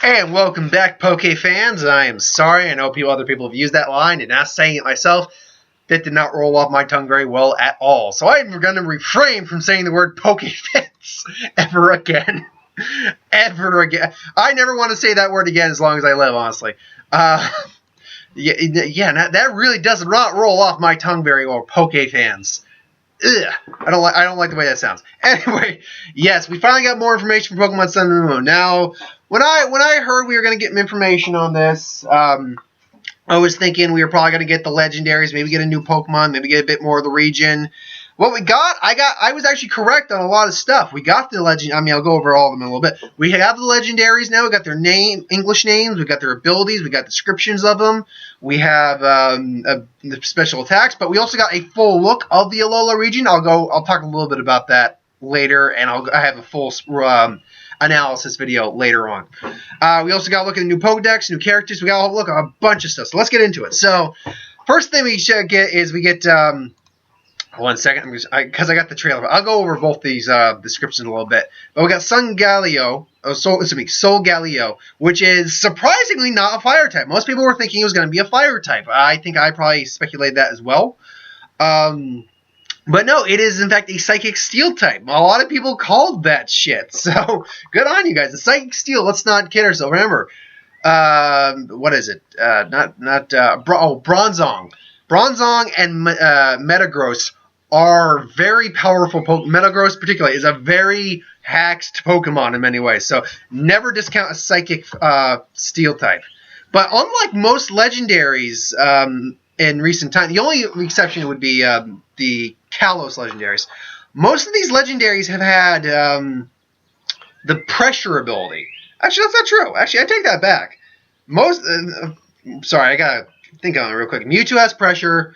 Hey, and welcome back, Poke fans. I am sorry, I know other people have used that line, and not saying it myself, that did not roll off my tongue very well at all. So I'm going to refrain from saying the word Poke fans ever again. Ever again. I never want to say that word again as long as I live, honestly. That really does not roll off my tongue very well, Poke fans. Ugh, I don't like the way that sounds. Anyway, yes, we finally got more information from Pokemon Sun and Moon. Now, when I heard we were going to get information on this, I was thinking we were probably going to get the legendaries, maybe get a new Pokemon, maybe get a bit more of the region. What we got, I was actually correct on a lot of stuff. We got the legend. I mean, I'll go over all of them in a little bit. We have the legendaries now. We got their English names. We got their abilities. We got descriptions of them. We have the special attacks, but we also got a full look of the Alola region. I'll talk a little bit about that later, and I have a full analysis video later on. We also got to look at the new Pokedex, new characters. We got to look at a bunch of stuff. So let's get into it. So first thing we should get is we get. 1 second, because I got the trailer. I'll go over both these descriptions a little bit. But we got Solgaleo, which is surprisingly not a fire type. Most people were thinking it was going to be a fire type. I think I probably speculated that as well. But no, it is in fact a Psychic Steel type. A lot of people called that shit. So good on you guys. The Psychic Steel. Let's not kid ourselves. Remember, what is it? Bronzong. Bronzong and Metagross are very powerful Pokemon. Metagross particularly is a very haxed Pokemon in many ways. So never discount a Psychic Steel type. But unlike most legendaries in recent times, the only exception would be the Kalos legendaries. Most of these legendaries have had the pressure ability. Actually, that's not true. Actually, I take that back. Sorry, I gotta think on it real quick. Mewtwo has pressure.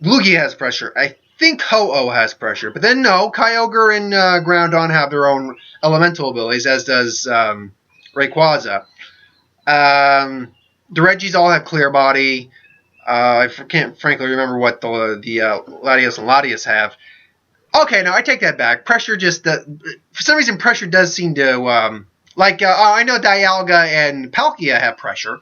Lugia has pressure. I think Ho-Oh has pressure. But then no, Kyogre and Groudon have their own elemental abilities, as does Rayquaza. The Regis all have Clear Body. I can't frankly remember what the Latios and Latias have. Okay, no, I take that back. Pressure just... for some reason, pressure does seem to... I know Dialga and Palkia have pressure.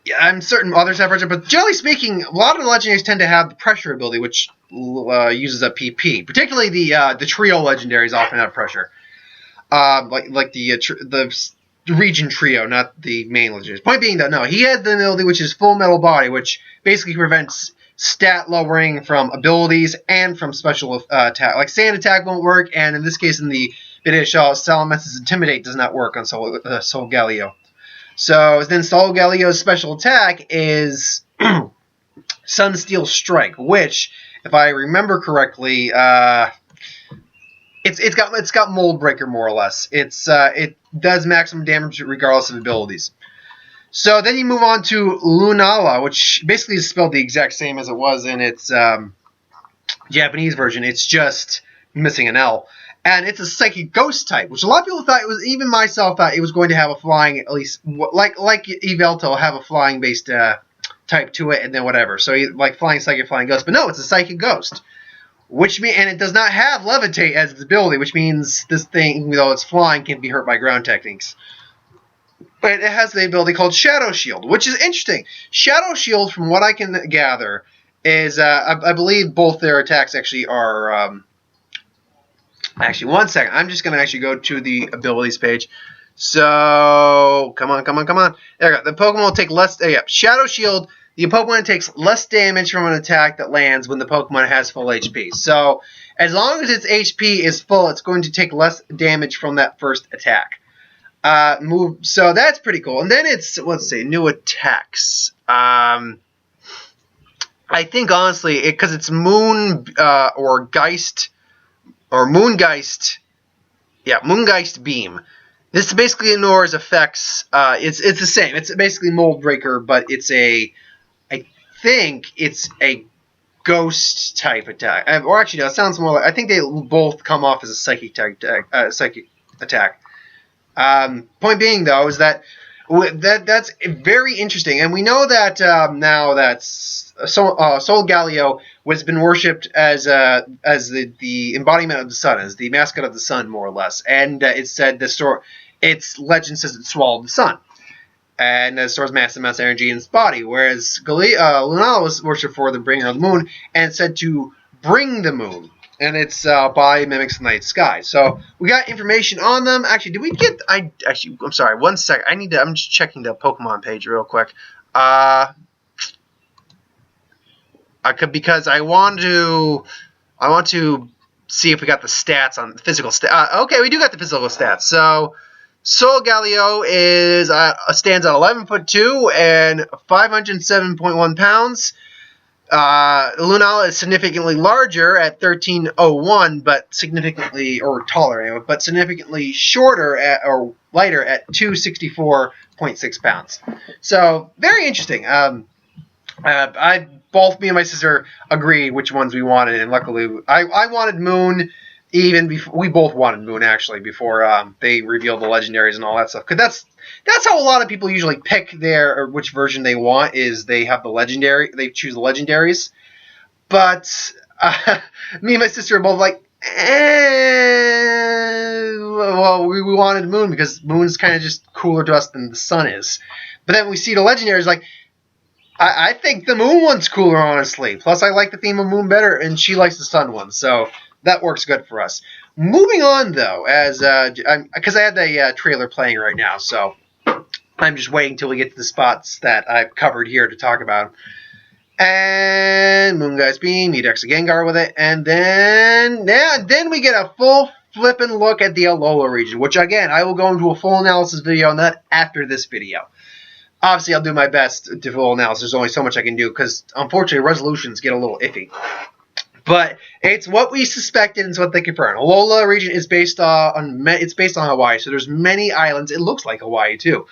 Yeah, I'm certain others have pressure, but generally speaking, a lot of the legendaries tend to have the pressure ability, which uses a PP. Particularly the trio legendaries often have pressure, like the region trio, not the main legendaries. Point being, though, no, he has the ability which is Full Metal Body, which basically prevents stat lowering from abilities and from special attack. Like Sand Attack won't work, and in this case, in the video show, Salamence' Intimidate does not work on Solgaleo. So then Solgaleo's special attack is Sunsteel Strike, which, if I remember correctly, it's got Mold Breaker more or less. It does maximum damage regardless of abilities. So then you move on to Lunala, which basically is spelled the exact same as it was in its Japanese version. It's just missing an L. And it's a Psychic Ghost type, which a lot of people thought it was, even myself thought it was going to have a flying, at least, like Yveltal, have a flying-based type to it, and then whatever. So, like Flying Psychic, Flying Ghost. But no, it's a Psychic Ghost. And it does not have Levitate as its ability, which means this thing, even though it's flying, can be hurt by ground techniques. But it has the ability called Shadow Shield, which is interesting. Shadow Shield, from what I can gather, is, I believe both their attacks actually are... Actually, 1 second. I'm just going to actually go to the abilities page. So, come on. There we go. The Pokemon will take less... Shadow Shield. The Pokemon takes less damage from an attack that lands when the Pokemon has full HP. So, as long as its HP is full, it's going to take less damage from that first attack. So, that's pretty cool. And then it's, let's see, new attacks. I think, honestly, because it's Moon or Geist... Or Moongeist, Moongeist Beam. This basically ignores effects. It's the same. It's basically Mold Breaker, but I think it's a Ghost type attack. Or actually, no, it sounds more like, I think they both come off as a Psychic attack. Point being, though, is that that's very interesting, and we know that now that Solgaleo was been worshipped as the embodiment of the sun, as the mascot of the sun, more or less. And it said its legend says it swallowed the sun, and stores massive amounts of energy in its body. Whereas Lunala was worshipped for the bringer of the moon, and it's said to bring the moon, and its body mimics the night sky. So we got information on them. Actually, did we get? I'm sorry. 1 second. I'm just checking the Pokemon page real quick. Because I want to see if we got the stats on the physical stats. Okay, we do got the physical stats. So Solgaleo stands at 11'2" and 507.1 pounds. Lunala is significantly larger at 1301, but significantly, or taller anyway, but significantly shorter or lighter at 264.6 pounds. So very interesting. Both me and my sister agreed which ones we wanted, and luckily I wanted Moon even before we both wanted Moon actually before they revealed the legendaries and all that stuff. Because that's how a lot of people usually pick which version they want, is they have the legendary, they choose the legendaries. But me and my sister are both like, well, we wanted Moon because Moon's kind of just cooler to us than the Sun is. But then we see the legendaries, like, I think the Moon one's cooler, honestly. Plus, I like the theme of Moon better, and she likes the Sun one, so that works good for us. Moving on, though, because I have the trailer playing right now, so I'm just waiting until we get to the spots that I've covered here to talk about. And Moongeist Beam, you Dex Gengar with it, and then we get a full flippin' look at the Alola region, which, again, I will go into a full analysis video on that after this video. Obviously, I'll do my best to full analysis. There's only so much I can do because, unfortunately, resolutions get a little iffy. But it's what we suspected and it's what they confirmed. Alola region is based on Hawaii, so there's many islands. It looks like Hawaii too,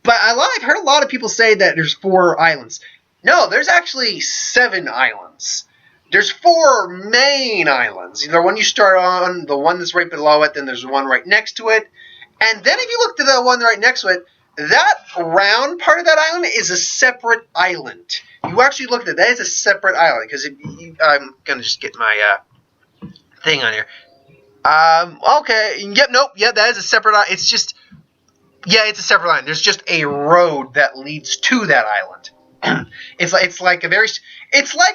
but I've heard a lot of people say that there's 4 islands. No, there's actually 7 islands. There's 4 main islands. The one you start on, the one that's right below it, then there's one right next to it, and then if you look to the one right next to it, that round part of that island is a separate island. You actually look at it. That is a separate island. Because I'm going to just get my thing on here. Okay. Yep, nope. Yeah, that is a separate island. It's just... Yeah, it's a separate island. There's just a road that leads to that island. It's like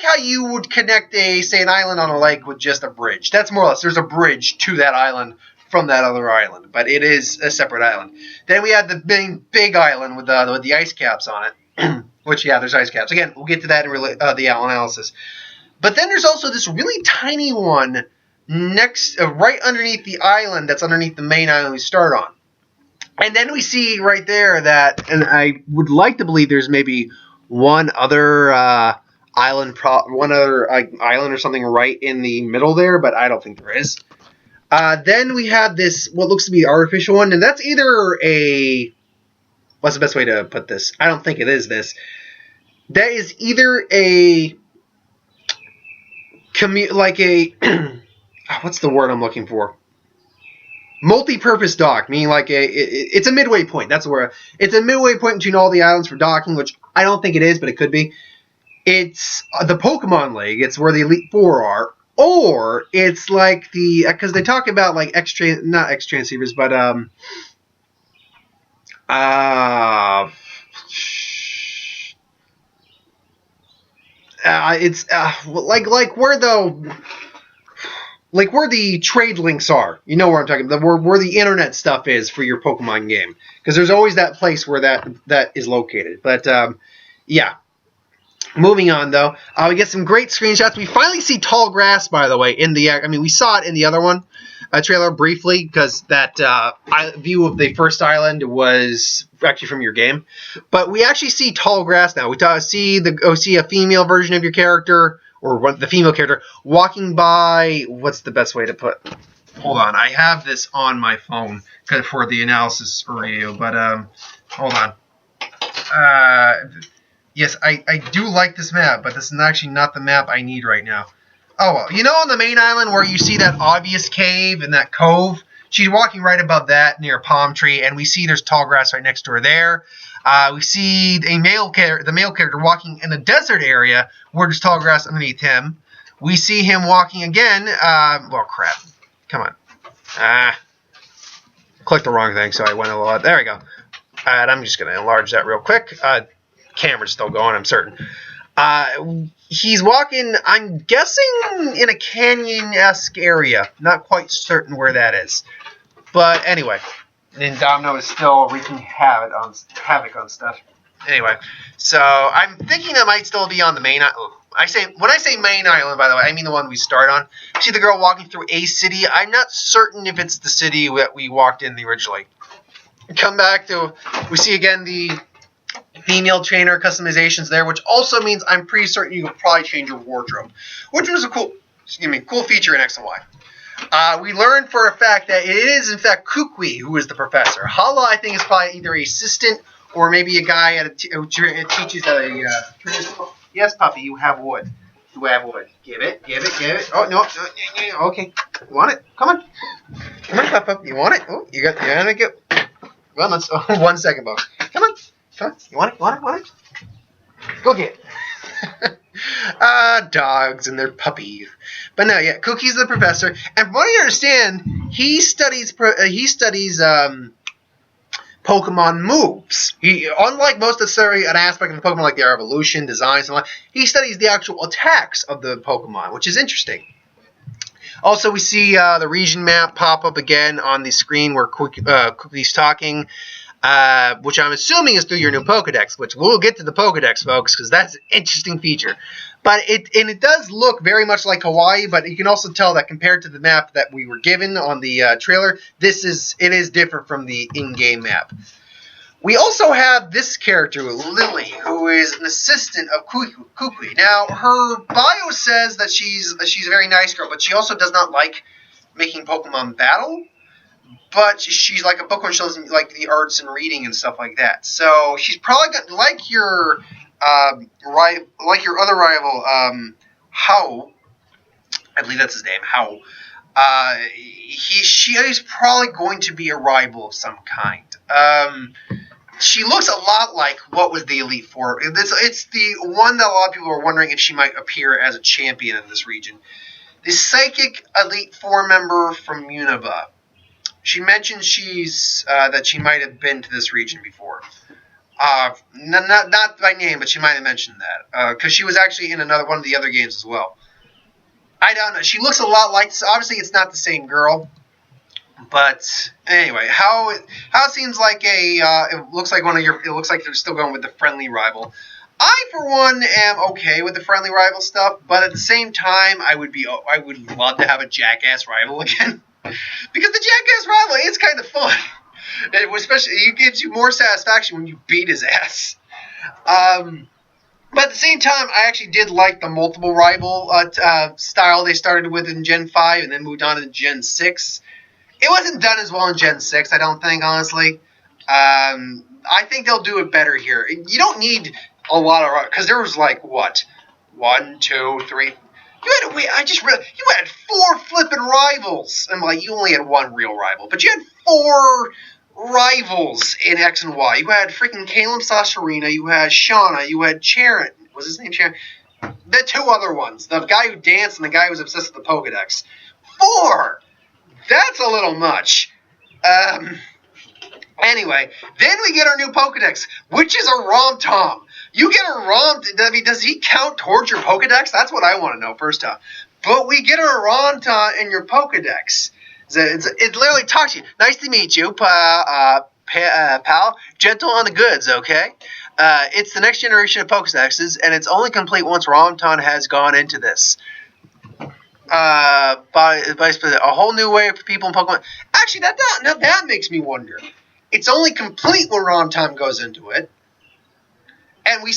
how you would connect an island on a lake with just a bridge. That's more or less. There's a bridge to that island from that other island, but it is a separate island. Then we have the big island with the ice caps on it, which, yeah, there's ice caps. Again, we'll get to that in the analysis. But then there's also this really tiny one right underneath the island that's underneath the main island we start on. And then we see right there that, and I would like to believe there's maybe one other island or something right in the middle there, but I don't think there is. Then we have this, what looks to be artificial one, and that's either what's the best way to put this? I don't think it is this. That is either what's the word I'm looking for? Multi-purpose dock, meaning it's a midway point. That's the word. It's a midway point between all the islands for docking, which I don't think it is, but it could be. It's the Pokemon League. It's where the Elite Four are. Or it's like because they talk about like not X transceivers, but it's where the trade links are. You know where I'm talking about, where the internet stuff is for your Pokemon game, because there's always that place where that is located. But yeah. Moving on, though, we get some great screenshots. We finally see tall grass, by the way, in the... I mean, we saw it in the other one, trailer, briefly, because that view of the first island was actually from your game. But we actually see tall grass now. We see a female version of your character, or the female character, walking by... What's the best way to put... Hold on, I have this on my phone for the analysis for you, but hold on. Yes, I do like this map, but this is actually not the map I need right now. Oh, well. You know on the main island where you see that obvious cave and that cove? She's walking right above that near a palm tree, and we see there's tall grass right next to her there. We see the male character walking in a desert area where there's tall grass underneath him. we see him walking again. Well, crap. Come on. Clicked the wrong thing, so I went a little. There we go. And I'm just going to enlarge that real quick. Camera's still going, I'm certain. He's walking, I'm guessing, in a canyon-esque area. Not quite certain where that is. But anyway, and Domino is still wreaking havoc on stuff. Anyway, so I'm thinking it might still be on the main island. When I say main island, by the way, I mean the one we start on. See the girl walking through a city. I'm not certain if it's the city that we walked in originally. Come back to, we see again the female trainer customizations there, which also means I'm pretty certain you can probably change your wardrobe, which was a cool feature in X and Y. We learned for a fact that it is in fact Kukui who is the professor. Hala, I think, is probably either an assistant or maybe a guy who teaches at a. Yes, puppy, you have wood. You have wood. Give it. Oh no, okay. You want it? Come on, puppy. You want it? Oh, you got it. Well, let's 1 second, Bo. Come on. You want it? Go get it. Dogs and their puppies. But no, yeah, Cookie's the professor, and from what I understand, he studies Pokemon moves. He, unlike most of an aspect of the Pokemon like their evolution, designs, and all that, he studies the actual attacks of the Pokemon, which is interesting. Also, we see the region map pop up again on the screen where Cookie's talking, which I'm assuming is through your new Pokedex, which we'll get to the Pokedex, folks, because that's an interesting feature. But it does look very much like Hawaii, but you can also tell that compared to the map that we were given on the trailer, it is different from the in-game map. We also have this character, Lily, who is an assistant of Kukui. Now, her bio says that she's a very nice girl, but she also does not like making Pokemon battle. But she's like a bookworm. She doesn't like the arts and reading and stuff like that. So she's probably got, like your other rival, Hao. I believe that's his name, Hao. She is probably going to be a rival of some kind. She looks a lot like what was the Elite Four. It's the one that a lot of people are wondering if she might appear as a champion in this region. The Psychic Elite Four member from Unova. She mentioned that she might have been to this region before. Not by name, but she might have mentioned that. Because she was actually in one of the other games as well. I don't know. She looks a lot like... Obviously, it's not the same girl. But anyway, how it seems like it looks like it looks like they're still going with the friendly rival. I, for one, am okay with the friendly rival stuff, but at the same time, I would love to have a jackass rival again. Because the jackass rival is kind of fun. Especially, it gives you more satisfaction when you beat his ass. But at the same time, I actually did like the multiple rival style they started with in Gen 5 and then moved on to Gen 6. It wasn't done as well in Gen 6, I don't think, honestly. I think they'll do it better here. You don't need a lot of... Because there was like, what? 1, 2, 3... You had 4 flippin' rivals. And like, you only had 1 real rival. But you had 4 rivals in X and Y. You had freaking Caleb Sasharina. You had Shauna. You had Charon. Was his name Charon? The 2 other ones. The guy who danced and the guy who was obsessed with the Pokedex. 4! That's a little much. Anyway, then we get our new Pokedex, which is a Rom-Tom. You get a I mean, does he count towards your Pokedex? That's what I want to know, first off. But we get a Rom-Tom in your Pokedex. It literally talks to you. Nice to meet you, pal. Gentle on the goods, okay? It's the next generation of Pokedexes, and it's only complete once Rom-Tom has gone into this. By a whole new way for people in Pokemon. Actually, that makes me wonder. It's only complete when Rom-Tom goes into it. And we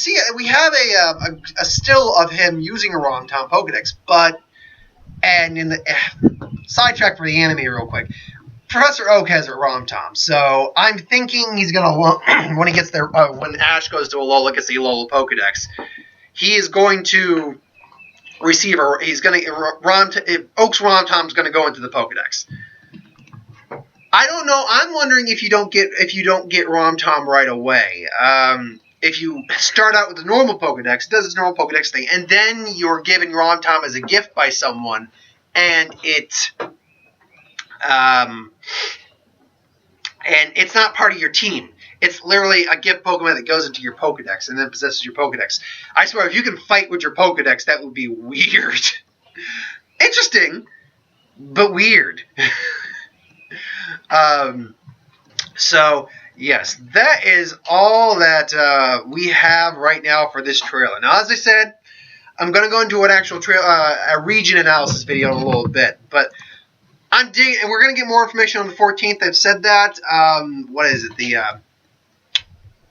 have a still of him using a Rom-Tom Pokedex, and in the sidetrack for the anime real quick, Professor Oak has a Rom-Tom, so I'm thinking he's gonna when he gets there when Ash goes to Alola, gets the Alola Pokedex, he is going to receive Oak's Rom-Tom is gonna go into the Pokedex. I don't know. I'm wondering if you don't get Rom-Tom right away. if you start out with a normal Pokedex, it does its normal Pokedex thing, and then you're given Rom Tom as a gift by someone, and it's not part of your team. It's literally a gift Pokemon that goes into your Pokedex and then possesses your Pokedex. I swear, if you can fight with your Pokedex, that would be weird. Interesting, but weird. So, yes, that is all that we have right now for this trailer. Now, as I said, I'm going to go into an actual a region analysis video in a little bit, but I'm digging, and we're going to get more information on the 14th. I've said that. What is it? The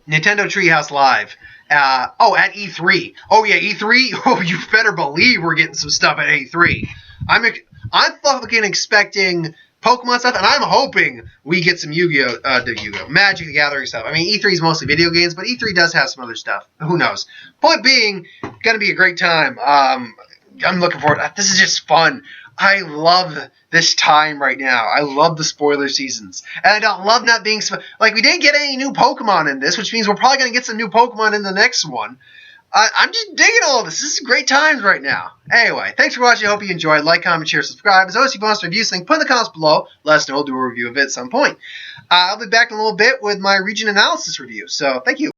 Nintendo Treehouse Live. At E3. Oh, yeah, E3? Oh, you better believe we're getting some stuff at E3. I'm fucking expecting Pokemon stuff, and I'm hoping we get some Yu-Gi-Oh! Magic the Gathering stuff. I mean, E3 is mostly video games, but E3 does have some other stuff. Who knows? Point being, gonna be a great time. I'm looking forward. This is just fun. I love this time right now. I love the spoiler seasons. And I don't love not being... we didn't get any new Pokemon in this, which means we're probably going to get some new Pokemon in the next one. I'm just digging all of this. This is great times right now. Anyway, thanks for watching. I hope you enjoyed. Like, comment, share, subscribe. As always, if you want us to review something, put in the comments below. Let us know. We'll do a review of it at some point. I'll be back in a little bit with my region analysis review. So, thank you.